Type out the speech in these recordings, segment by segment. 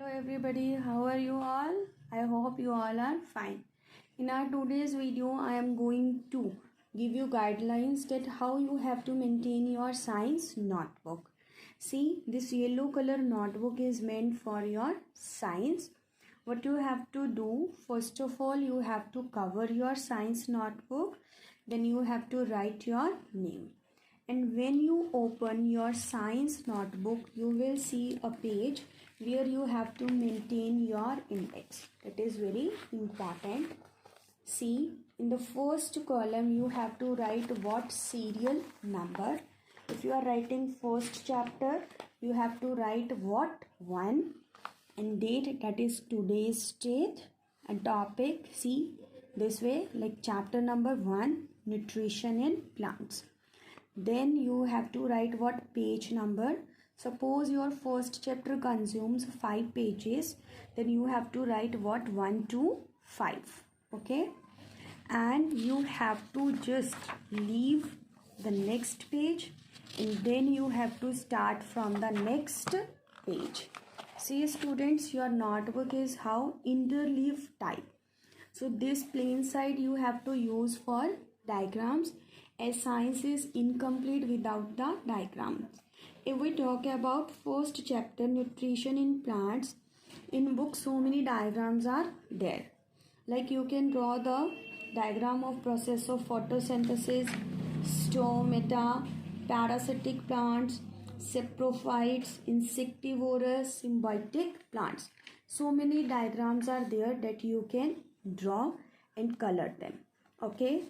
Hello everybody, how are you all? I hope you all are fine. In our today's video, I am going to give you guidelines that how you have to maintain your science notebook. See, this yellow color notebook is meant for your science. What you have to do, first of all, you have to cover your science notebook. Then you have to write your name. And when you open your science notebook, you will see a page where you have to maintain your index. That is very important. See, in the first column, you have to write what serial number. If you are writing first chapter, you have to write what 1 and date, that is today's date, and topic. See, this way, like chapter number 1, nutrition in plants. Then you have to write what page number. Suppose your first chapter consumes 5 pages, then you have to write what 1 to 5. Okay, and you have to just leave the next page and then you have to start from the next page. See students, your notebook is how interleave type. So this plain side you have to use for diagrams, as science is incomplete without the diagram. If we talk about first chapter, nutrition in plants, in book so many diagrams are there. Like you can draw the diagram of process of photosynthesis, stomata, parasitic plants, saprophytes, insectivorous, symbiotic plants. So many diagrams are there that you can draw and color them. Okay,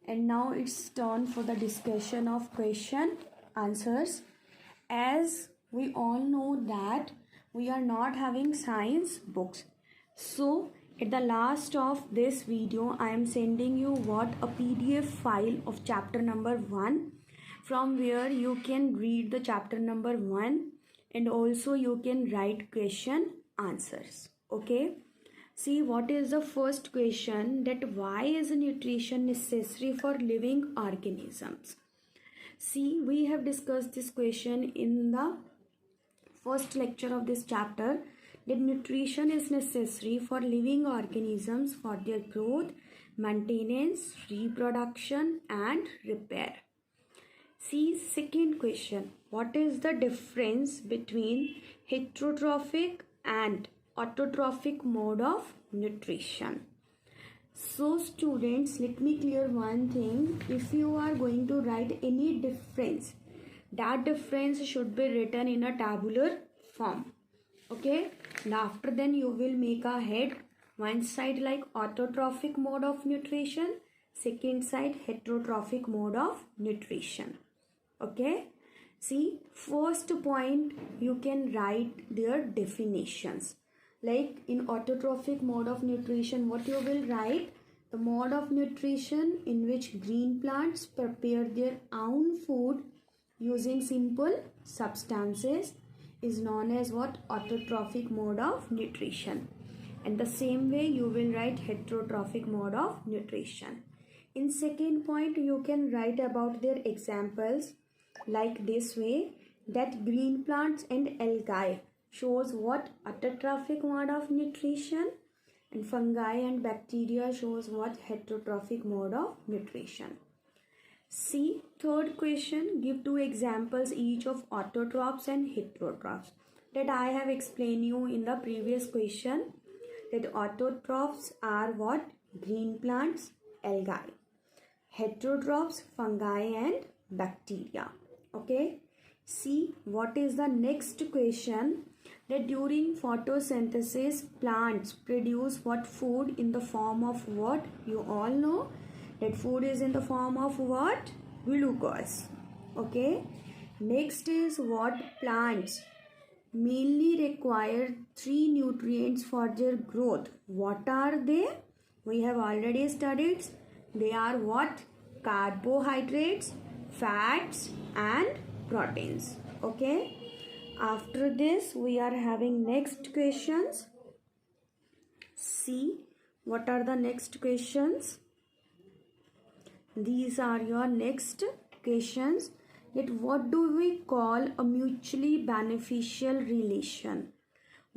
and now it's turn for the discussion of question answers. As we all know that we are not having science books, so at the last of this video I am sending you what a PDF file of chapter number 1, from where you can read the chapter number 1 and also you can write question answers. Okay, see what is the first question, that why is nutrition necessary for living organisms? See, we have discussed this question in the first lecture of this chapter, that nutrition is necessary for living organisms for their growth, maintenance, reproduction and repair. See, second question, what is the difference between heterotrophic and autotrophic mode of nutrition? So students, let me clear one thing. If you are going to write any difference, that difference should be written in a tabular form. Okay, and after then you will make a head, one side like autotrophic mode of nutrition, second side heterotrophic mode of nutrition. Okay, see, first point you can write their definitions. Like in autotrophic mode of nutrition, what you will write, the mode of nutrition in which green plants prepare their own food using simple substances is known as what, autotrophic mode of nutrition. And the same way you will write heterotrophic mode of nutrition. In second point you can write about their examples like this way, that green plants and algae shows what, autotrophic mode of nutrition, and fungi and bacteria shows what, heterotrophic mode of nutrition. See, third question, give 2 examples each of autotrophs and heterotrophs. That I have explained you in the previous question, that autotrophs are what, green plants, algae, heterotrophs, fungi and bacteria. Okay, see what is the next question, that during photosynthesis plants produce what, food in the form of what? You all know that food is in the form of what? Glucose. Okay, next is what, plants mainly require 3 nutrients for their growth. What are they? We have already studied. They are what? Carbohydrates, fats and proteins. Okay, after this we are having next questions. See what are the next questions. These are your next questions, that what do we call a mutually beneficial relation?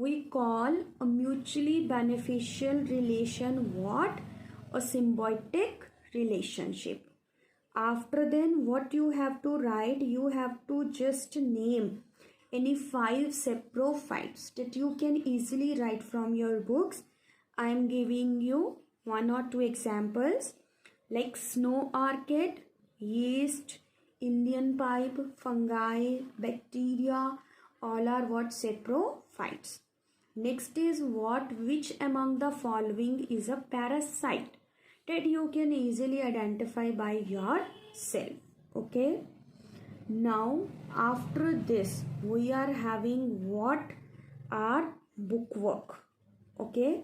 we call a mutually beneficial relation what? A symbiotic relationship. After then, what you have to write, you have to just name any 5 saprophytes that you can easily write from your books. I am giving you 1 or 2 examples like snow orchid, yeast, Indian pipe, fungi, bacteria, all are what? Saprophytes. Next is what? Which among the following is a parasite? That you can easily identify by yourself. Okay. Now after this we are having what? Our bookwork. Okay.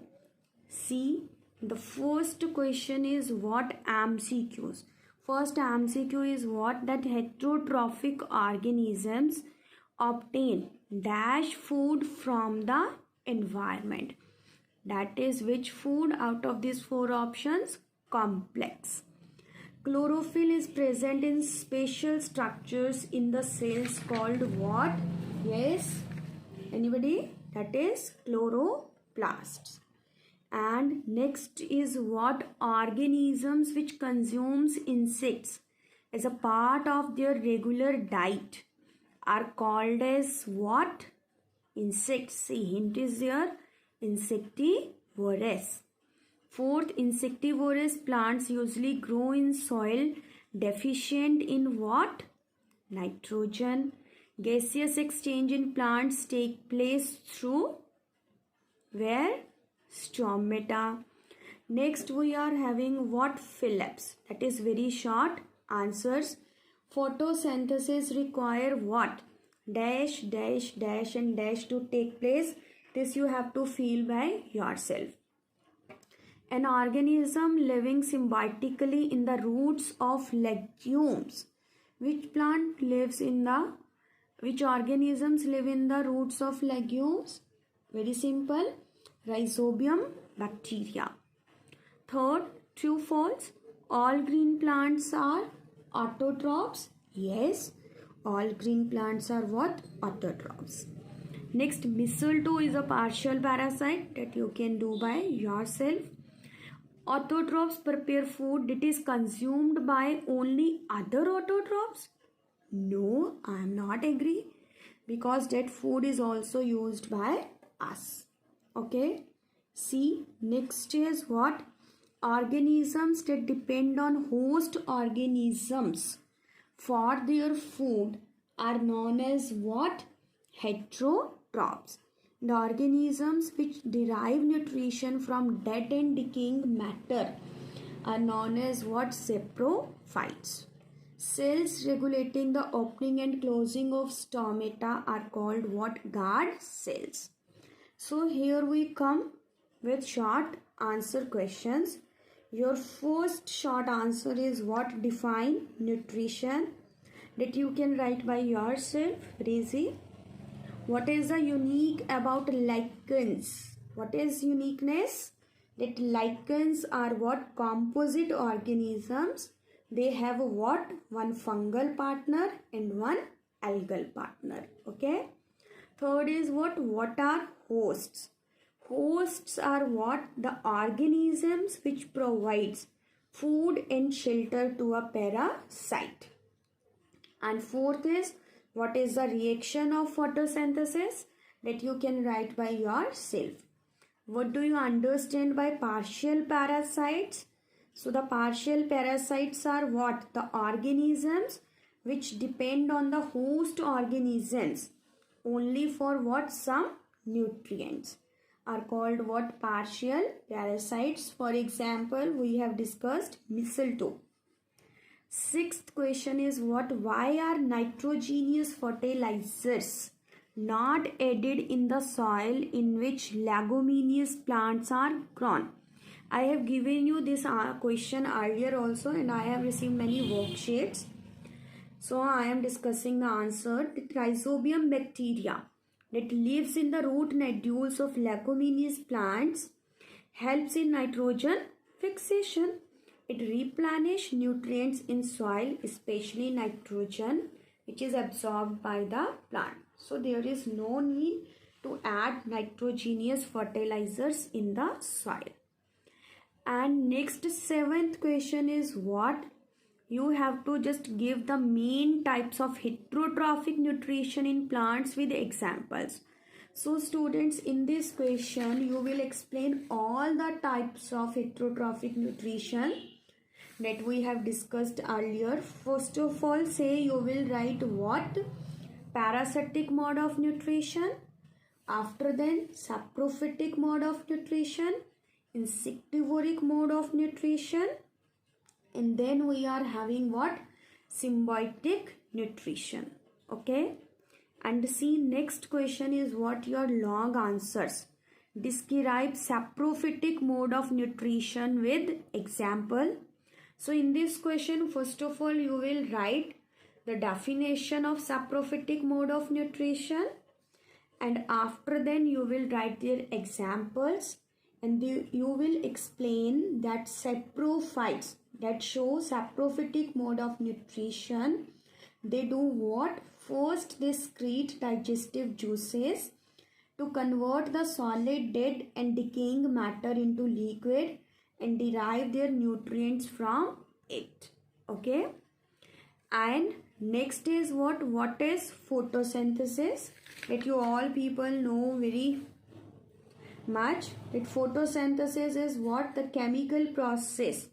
See, the first question is what? MCQs. First MCQ is what? That heterotrophic organisms obtain dash food from the environment. That is which food out of these 4 options? Complex. Chlorophyll is present in special structures in the cells called what? Yes, anybody? That is chloroplasts. And next is what? Organisms which consumes insects as a part of their regular diet are called as what? Insects. See, hint is there. Insectivorous. Fourth, insectivorous plants usually grow in soil deficient in what? Nitrogen. Gaseous exchange in plants take place through where? Stomata. Next we are having what? Phyllops. That is very short answers. Photosynthesis require what? Dash, dash, dash and dash to take place. This you have to feel by yourself. An organism living symbiotically in the roots of legumes. Which plant lives in the, which organisms live in the roots of legumes? Very simple. Rhizobium bacteria. Third, true false. All green plants are autotrophs. Yes, all green plants are what? Autotrophs. Next, mistletoe is a partial parasite that you can do by yourself. Autotrophs prepare food that is consumed by only other autotrophs? No, I am not agree, because that food is also used by us. Okay. See, next is what? Organisms that depend on host organisms for their food are known as what? Heterotrophs. The organisms which derive nutrition from dead and decaying matter are known as what? Saprophytes. Cells regulating the opening and closing of stomata are called what? Guard cells. So here we come with short answer questions. Your first short answer is what? Define nutrition. That you can write by yourself. Easy. What is the unique about lichens? What is uniqueness? That lichens are what? Composite organisms. They have what? One fungal partner and one algal partner. Okay. Third is what? What are hosts? Hosts are what? The organisms which provides food and shelter to a parasite. And fourth is what is the reaction of photosynthesis? That you can write by yourself. What do you understand by partial parasites? So the partial parasites are what? The organisms which depend on the host organisms only for what? Some nutrients are called what? Partial parasites. For example, we have discussed mistletoe. Sixth question is what? Why are nitrogenous fertilizers not added in the soil in which leguminous plants are grown? I have given you this question earlier also, and I have received many worksheets. So I am discussing the answer. The Rhizobium bacteria that lives in the root nodules of leguminous plants helps in nitrogen fixation. It replenishes nutrients in soil, especially nitrogen, which is absorbed by the plant. So there is no need to add nitrogenous fertilizers in the soil. And next, seventh question is what? You have to just give the main types of heterotrophic nutrition in plants with examples. So students, in this question you will explain all the types of heterotrophic nutrition that we have discussed earlier. First of all, say you will write what? Parasitic mode of nutrition. After then, saprophytic mode of nutrition, insectivoric mode of nutrition, and then we are having what? Symbiotic nutrition. Okay. And see, next question is what? Your long answers. Describe saprophytic mode of nutrition with example. So in this question, first of all, you will write the definition of saprophytic mode of nutrition, and after then you will write their examples, and you will explain that saprophytes that show saprophytic mode of nutrition, they do what? First, they secrete digestive juices to convert the solid, dead and decaying matter into liquid and derive their nutrients from it. Okay. And next is what? What is photosynthesis? That you all people know very much. That photosynthesis is what? The chemical process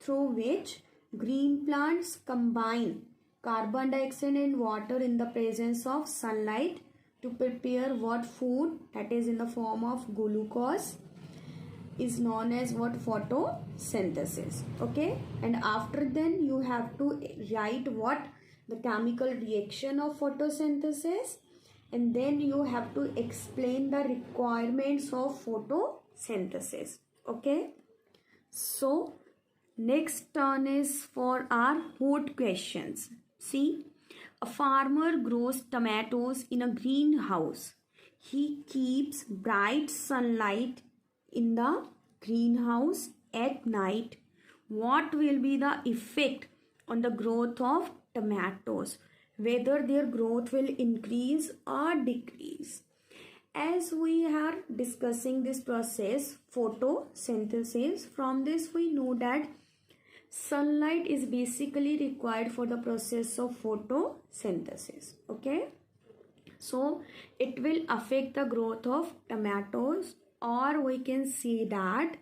through which green plants combine carbon dioxide and water in the presence of sunlight to prepare what? Food, that is in the form of glucose, is known as what? Photosynthesis. Okay. And after then you have to write what? The chemical reaction of photosynthesis, and then you have to explain the requirements of photosynthesis. Okay. So next turn is for our food questions. See, a farmer grows tomatoes in a greenhouse. He keeps bright sunlight in the greenhouse at night. What will be the effect on the growth of tomatoes? Whether their growth will increase or decrease. As we are discussing this process, photosynthesis, from this we know that sunlight is basically required for the process of photosynthesis. Okay. So it will affect the growth of tomatoes, or we can say that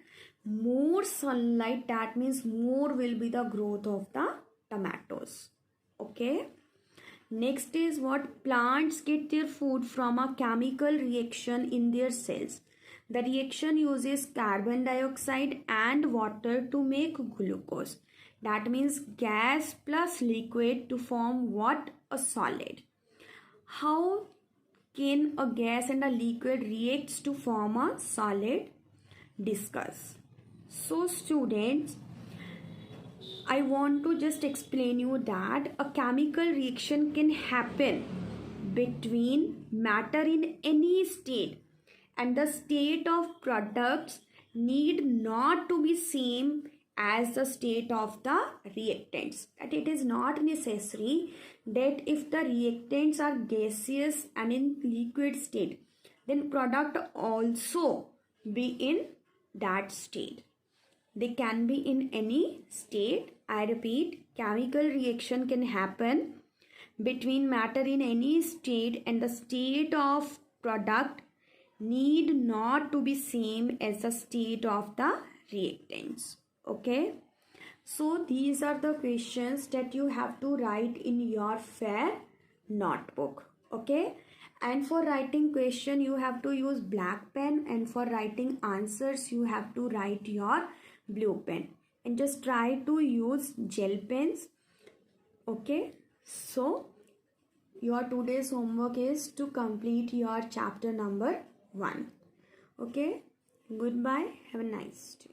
more sunlight, that means more will be the growth of the tomatoes. Okay. Next is what? Plants get their food from a chemical reaction in their cells. The reaction uses carbon dioxide and water to make glucose. That means gas plus liquid to form what? A solid. How can a gas and a liquid react to form a solid? Discuss. So students, I want to just explain you that a chemical reaction can happen between matter in any state, and the state of products need not to be same as the state of the reactants. That it is not necessary that if the reactants are gaseous and in liquid state, then product also be in that state. They can be in any state. I repeat, chemical reaction can happen between matter in any state, and the state of product need not to be same as the state of the reactants. Okay. So these are the questions that you have to write in your fair notebook. Okay. And for writing question you have to use black pen, and for writing answers you have to write your blue pen, and just try to use gel pens. Okay. So your today's homework is to complete your chapter number 1. Okay. Goodbye. Have a nice day.